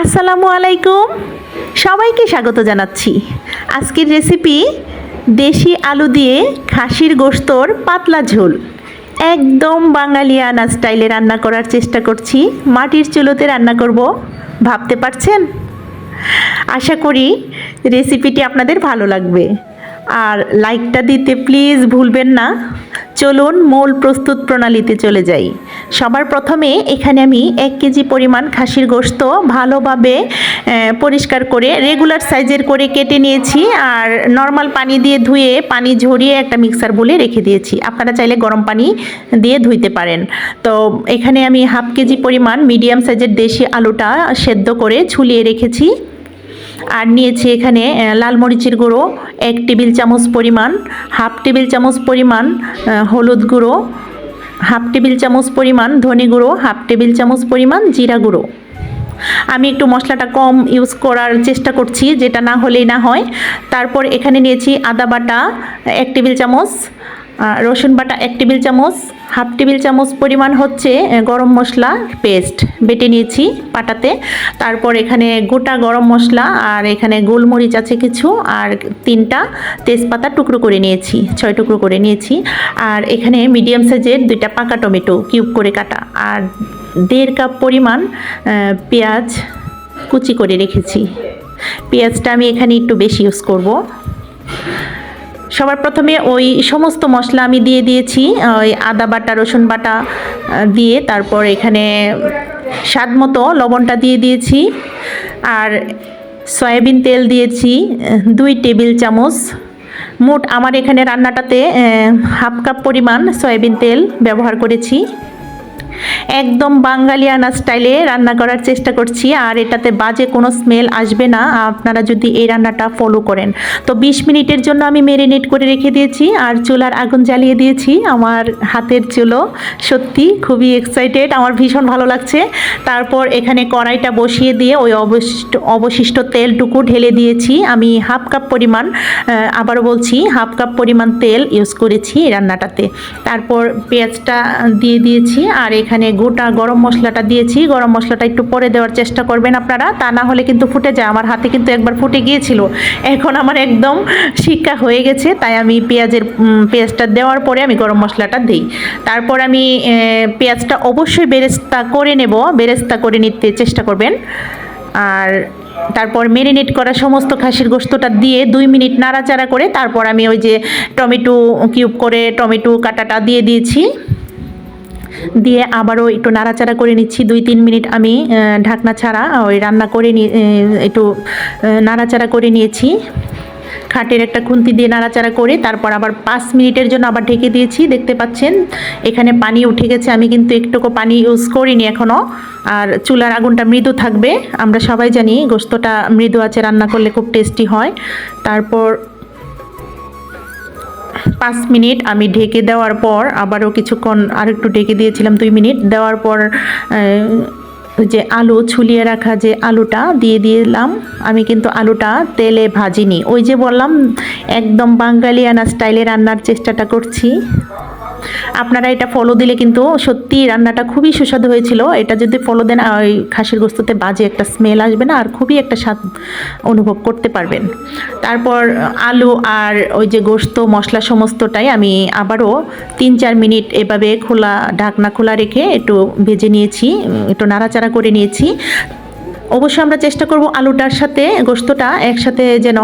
আসসালামু আলাইকুম, সবাইকে স্বাগত জানাচ্ছি। আজকের রেসিপি দেশি আলু দিয়ে খাসির গোশতর পাতলা ঝোল। একদম বাঙালিয়ানা স্টাইলে রান্না করার চেষ্টা করছি। মাটির চুলোতে রান্না করব, ভাবতে পারছেন? আশা করি রেসিপিটি আপনাদের ভালো লাগবে, আর লাইকটা দিতে প্লিজ ভুলবেন না। চলুন মূল প্রস্তুত প্রণালীতে চলে যাই। সবার প্রথমে এখানে আমি 1 কেজি পরিমাণ খাসির গোশত ভালোভাবে পরিষ্কার করে রেগুলার সাইজের করে কেটে নিয়েছি, আর নর্মাল পানি দিয়ে ধুয়ে পানি ঝরিয়ে একটা মিক্সার বলে রেখে দিয়েছি। আপনারা চাইলে গরম পানি দিয়ে ধুইতে পারেন। তো এখানে আমি 1/2 কেজি পরিমাণ মিডিয়াম সাইজের দেশি আলুটা সেদ্ধ করে ছুলিয়ে রেখেছি। আর নিয়েছি এখানে লাল মরিচের গুঁড়ো 1 টেবিল চামচ পরিমাণ, 1/2 টেবিল চামচ পরিমাণ হলুদ গুঁড়ো, 1/2 টেবিল চামচ পরিমাণ ধনে গুঁড়ো, 1/2 টেবিল চামচ পরিমাণ জিরা গুঁড়ো। আমি একটু মশলাটা কম ইউজ করার চেষ্টা করছি, যেটা না হলেই না হয়। তারপর এখানে নিয়েছি আদা বাটা 1 টেবিল চামচ, রসুন বাটা 1 টেবিল চামচ, 1/2 টেবিল চামচ পরিমাণ হচ্ছে গরম মশলা পেস্ট বেটে নিয়েছি পাটাতে। তারপর এখানে গোটা গরম মশলা, আর এখানে গোলমরিচ আছে কিছু, আর 3টা তেজপাতা টুকরো করে নিয়েছি, 6 টুকরো করে নিয়েছি। আর এখানে মিডিয়াম সাইজের 2টা পাকা টমেটো কিউব করে কাটা, আর 1.5 কাপ পরিমাণ পেঁয়াজ কুচি করে রেখেছি। পেঁয়াজটা আমি এখানে একটু বেশি ইউজ করব। সবার প্রথমে ওই সমস্ত মশলা আমি দিয়ে দিয়েছি, ওই আদা বাটা রসুন বাটা দিয়ে। তারপর এখানে স্বাদ মতো লবণটা দিয়ে দিয়েছি, আর সয়াবিন তেল দিয়েছি 2 টেবিল চামচ। মোট আমার এখানে রান্নাটাতে 1/2 কাপ পরিমাণ সয়াবিন তেল ব্যবহার করেছি। একদম বাঙালিয়ানা স্টাইলে রান্না করার চেষ্টা করছি, আর এটাতে বাজে কোনো স্মেল আসবে না আপনারা যদি এই রান্নাটা ফলো করেন। তো 20 মিনিটের জন্য আমি ম্যারিনেট করে রেখে দিয়েছি, আর চুলার আগুন জ্বালিয়ে দিয়েছি। আমার হাতের চুলো, সত্যি খুবই এক্সাইটেড, আমার ভীষণ ভালো লাগছে। তারপর এখানে কড়াইটা বসিয়ে দিয়ে ওই অবশিষ্ট তেলটুকু ঢেলে দিয়েছি। আমি 1/2 কাপ পরিমাণ, আবারও বলছি 1/2 কাপ পরিমাণ তেল ইউজ করেছি এই রান্নাটাতে। তারপর পেঁয়াজটা দিয়ে দিয়েছি, আর এখানে গোটা গরম মশলাটা দিয়েছি। গরম মশলাটা একটু পরে দেওয়ার চেষ্টা করবেন আপনারা, তা না হলে কিন্তু ফুটে যায়। আমার হাতে কিন্তু একবার ফুটে গিয়েছিল, এখন আমার একদম শিকা হয়ে গেছে, তাই আমি পেঁয়াজটা দেওয়ার পরে আমি গরম মশলাটা দিই। তারপর আমি পেঁয়াজটা অবশ্যই বেরেস্তা করে নেব, বেরেস্তা করে নিতে চেষ্টা করবেন। আর তারপর ম্যারিনেট করা সমস্ত খাসির গোশতটা দিয়ে 2 মিনিট নাড়াচাড়া করে তারপর আমি ওই যে টমেটো কিউব করে টমেটো কাটাটা দিয়ে দিয়েছি। দিয়ে আবারও একটু নাড়াচাড়া করে নিচ্ছি। 2-3 মিনিট আমি ঢাকনা ছাড়া ওই রান্না করে একটু নাড়াচাড়া করে নিয়েছি। খাটের একটা খুন্তি দিয়ে নাড়াচাড়া করে তারপর আবার 5 মিনিটের জন্য আবার ঢেকে দিয়েছি। দেখতে পাচ্ছেন এখানে পানি উঠে গেছে, আমি কিন্তু একটুকু পানি ইউজ করিনি এখনও। আর চুলার আগুনটা মৃদু থাকবে, আমরা সবাই জানি গোশতটা মৃদু আছে রান্না করলে খুব টেস্টি হয়। তারপর 5 মিনিট আমি ঢেকে দেওয়ার পর আবারও কিছুক্ষণ আর একটু ঢেকে দিয়েছিলাম, 2 মিনিট দেওয়ার পর যে আলু ছুলিয়ে রাখা যে আলুটা দিয়ে দিলাম। আমি কিন্তু আলুটা তেলে ভাজিনি, ওই যে বললাম একদম বাঙালিয়ানা স্টাইলে রান্নার চেষ্টাটা করছি। আপনারা এটা ফলো দিলে কিন্তু সত্যি রান্নাটা খুবই সুস্বাদু হয়েছিল। এটা যদি ফলো দেন ওই খাসির গোশততে বাজে একটা স্মেল আসবে না, আর খুবই একটা স্বাদ অনুভব করতে পারবেন। তারপর আলু আর ওই যে গোশত মশলা সমস্তটাই আমি আবারও 3-4 মিনিট এভাবে ঢাকনা খোলা রেখে একটু ভেজে নিয়েছি, একটু নাড়াচাড়া করে নিয়েছি। অবশ্যই আমরা চেষ্টা করব আলুটার সাথে গোশতটা একসাথে যেন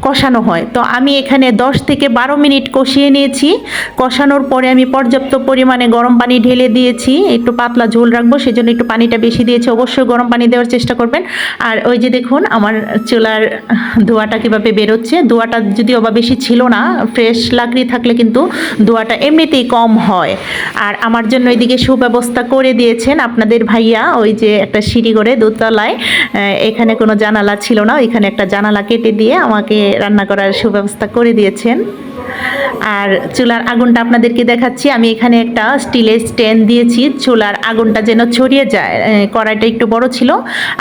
কষানো হয়। তো আমি এখানে 10 থেকে 12 মিনিট কষিয়ে নিয়েছি। কষানোর পরে আমি পর্যাপ্ত পরিমাণে গরম পানি ঢেলে দিয়েছি, একটু পাতলা ঝোল রাখবো সেজন্য একটু পানিটা বেশি দিয়েছি। অবশ্যই গরম পানি দেওয়ার চেষ্টা করবেন। আর ওই যে দেখুন আমার চুলার ধোঁয়াটা কীভাবে বেরোচ্ছে। ধোঁয়াটা যদিও বা বেশি ছিল না, ফ্রেশ লাকড়ি থাকলে কিন্তু ধোঁয়াটা এমনিতেই কম হয়। আর আমার জন্য এদিকে সুব্যবস্থা করে দিয়েছেন আপনাদের ভাইয়া, ওই যে একটা সিঁড়ি করে দোতলায়, এখানে কোনো জানালা ছিল না, এখানে একটা জানালা কেটে দিয়ে আমাকে রান্না করার সুব্যবস্থা করে দিয়েছেন। আর চুলার আগুনটা আপনাদেরকে দেখাচ্ছি। আমি এখানে একটা স্টিলের স্ট্যান্ড দিয়েছি, চুলার আগুনটা যেন ছড়িয়ে যায়। কড়াইটা একটু বড় ছিল,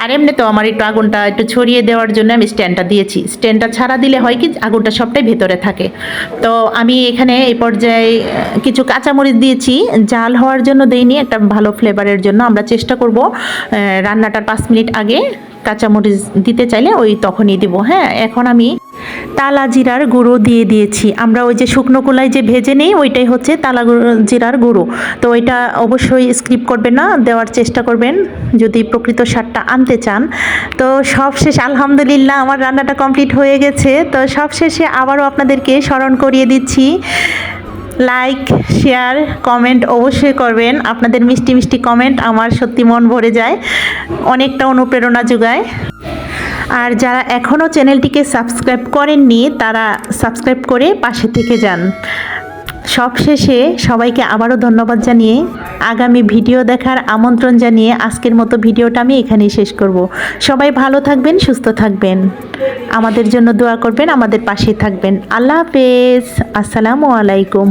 আর এমনি তো আমার একটু আগুনটা একটু ছড়িয়ে দেওয়ার জন্য আমি স্ট্যান্ডটা দিয়েছি। স্ট্যান্ডটা ছাড়া দিলে হয় কি আগুনটা সবটাই ভেতরে থাকে। তো আমি এখানে এই পর্যায়ে কিছু কাঁচামরিচ দিয়েছি, জাল হওয়ার জন্য দেইনি, একটা ভালো ফ্লেভারের জন্য। আমরা চেষ্টা করব রান্নাটার 5 মিনিট আগে কাঁচামরিচ দিতে চাইলে ওই তখনই দিব। হ্যাঁ, এখন আমি তালা জিরার গুঁড়ো দিয়ে দিয়েছি। আমরা ওই যে শুকনো কলাই যে ভেজে নেই, ওইটাই হচ্ছে তালা জিরার গুঁড়ো। তো ওইটা অবশ্যই স্কিপ করবেন না, দেওয়ার চেষ্টা করবেন যদি প্রকৃত স্বাদটা আনতে চান। তো সবশেষ আলহামদুলিল্লাহ আমার রান্নাটা কমপ্লিট হয়ে গেছে। তো সবশেষে আবারও আপনাদেরকে স্মরণ করিয়ে দিচ্ছি, লাইক, শেয়ার, কমেন্ট অবশ্যই করবেন। আপনাদের মিষ্টি মিষ্টি কমেন্ট আমার সত্যি মন ভরে যায়, অনেকটা অনুপ্রেরণা যোগায়। আর যারা এখনও চ্যানেলটিকে সাবস্ক্রাইব করেননি তারা সাবস্ক্রাইব করে পাশে থেকে যান। সবশেষে সবাইকে আবারও ধন্যবাদ জানিয়ে আগামী ভিডিও দেখার আমন্ত্রণ জানিয়ে আজকের মতো ভিডিওটা আমি এখানেই শেষ করব। সবাই ভালো থাকবেন, সুস্থ থাকবেন, আমাদের জন্য দোয়া করবেন, আমাদের পাশে থাকবেন। আল্লাহ হাফেজ, আসসালামু আলাইকুম।